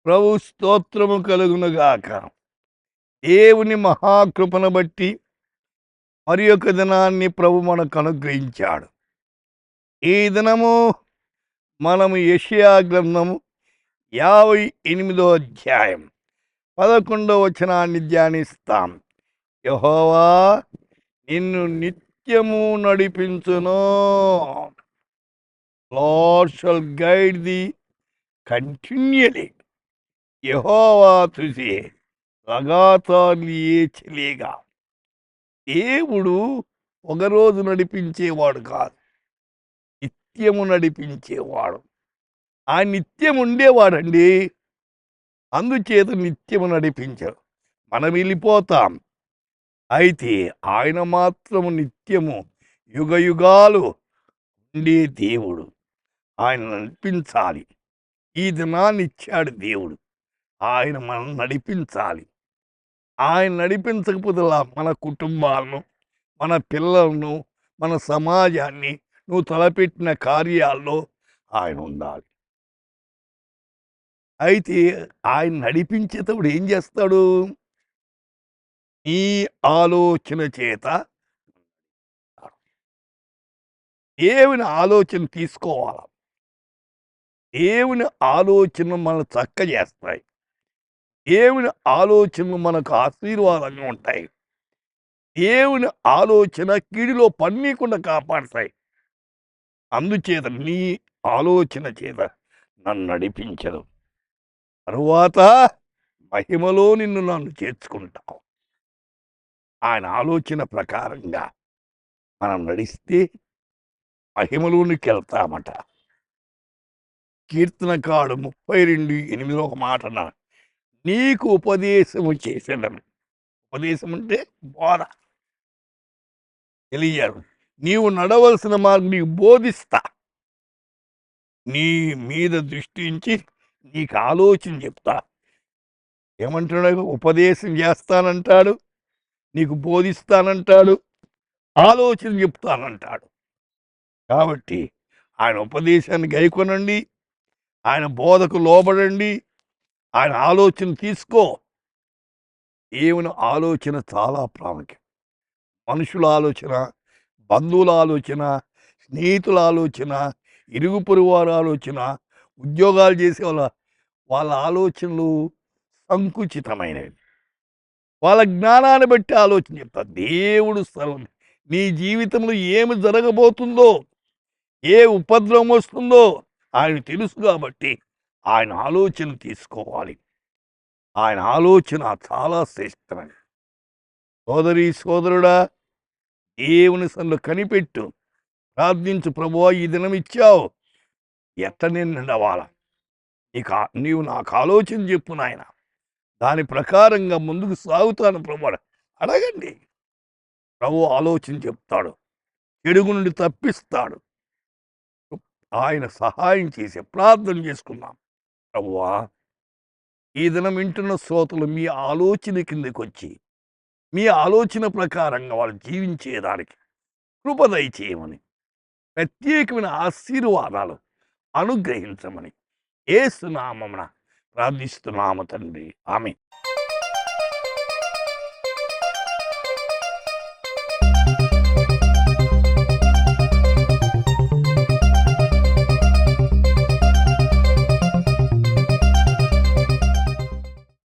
ప్రభు స్తోత్రము కలుగునుగాక. దేవుని మహాకృపను బట్టి మరి యొక్క దినాన్ని ప్రభు మనకు అనుగ్రహించాడు. ఈ దినము మనము యెషయా గ్రంథము 58వ అధ్యాయం 11వ వచనాన్ని ధ్యానిస్తాం. యెహోవా నిన్ను నిత్యము నడిపించును. Lord shall guide thee continually. యెహోవా తుझे लगातार लिए चलेगा. దేవుడు ఒకరోజు నడిపించేవాడు కాదు, నిత్యము నడిపించేవాడు. ఆ నిత్యం ఉండేవాడండి. అందుచేత నిత్యము నడిపించరు. మనం వెళ్ళిపోతాం, అయితే ఆయన మాత్రము నిత్యము యుగ యుగాలు ఉండే దేవుడు. ఆయన నడిపించాలి. ఈ దినాన్ని ఇచ్చాడు దేవుడు, ఆయన మనం నడిపించాలి. ఆయన నడిపించకపోతే మన కుటుంబాలను, మన పిల్లలను, మన సమాజాన్ని, నువ్వు తలపెట్టిన కార్యాల్లో ఆయన ఉండాలి. అయితే ఆయన నడిపించేటప్పుడు ఏం చేస్తాడు? నీ ఆలోచన చేత దేవుని ఆలోచన తీసుకోవాలి. దేవుని ఆలోచన మనం చక్క చేస్తాయి. దేవుని ఆలోచనలు మనకు ఆశీర్వాదంగా ఉంటాయి. దేవుని ఆలోచన కీడులో పన్నీకుండా కాపాడతాయి. అందుచేత నీ ఆలోచన చేత నన్ను నడిపించదు. తరువాత మహిమలో నన్ను చేర్చుకుంటావు. ఆయన ఆలోచన ప్రకారంగా మనం నడిస్తే మహిమలోనికి వెళ్తామట. కీర్తనకాడు 32:8 ఒక మాట అన్నాడు, నీకు ఉపదేశము చేసేదను. ఉపదేశం అంటే బోధ, తెలియదు. నీవు నడవలసిన మార్గం నీకు బోధిస్తా. నీ మీద దృష్టించి నీకు ఆలోచన చెప్తా. ఏమంటున్నాడు? ఉపదేశం చేస్తానంటాడు, నీకు బోధిస్తానంటాడు, ఆలోచన చెప్తానంటాడు. కాబట్టి ఆయన ఉపదేశాన్ని గైకొనండి, ఆయన బోధకు లోబడండి, ఆయన ఆలోచన తీసుకో. దేవుని ఆలోచన చాలా ప్రాముఖ్యం. మనుషుల ఆలోచన, బంధువుల ఆలోచన, స్నేహితుల ఆలోచన, ఇరుగు పొరుగు వారి ఆలోచన, ఉద్యోగాలు చేసే వాళ్ళ ఆలోచనలు సంకుచితమైనవి. వాళ్ళ జ్ఞానాన్ని బట్టి ఆలోచన చెప్తారు. దేవుడు స్థలం నీ జీవితంలో ఏమి జరగబోతుందో, ఏ ఉపద్రవం వస్తుందో ఆయన తెలుసు. కాబట్టి ఆయన ఆలోచన తీసుకోవాలి. ఆయన ఆలోచన చాలా శ్రేష్టమైనది. సోదరి సోదరుడా, దేవుని సన్నిధిలో కనిపెట్టు, ప్రార్థించు. ప్రభువా, ఈ దినం ఇచ్చావు, ఎట్ట నేను నడవాలా? నీవు నాకు ఆలోచన చెప్పు నాయన, దాని ప్రకారంగా ముందుకు సాగుతాను ప్రభు. అడగండి, ప్రభు ఆలోచన చెప్తాడు, చెడుగు నుండి తప్పిస్తాడు. ఆయన సహాయం చేసే ప్రార్థన చేసుకున్నాం. ప్రభువా, ఈ దినం వింటున్న శ్రోతలు మీ ఆలోచన కిందకి వచ్చి, మీ ఆలోచన ప్రకారంగా వాళ్ళు జీవించేదానికి కృప దయచేయమని, ప్రత్యేకమైన ఆశీర్వాదాలు అనుగ్రహించమని యేసు నామమున ప్రార్థిస్తున్నాము తండ్రి. ఆమేన్.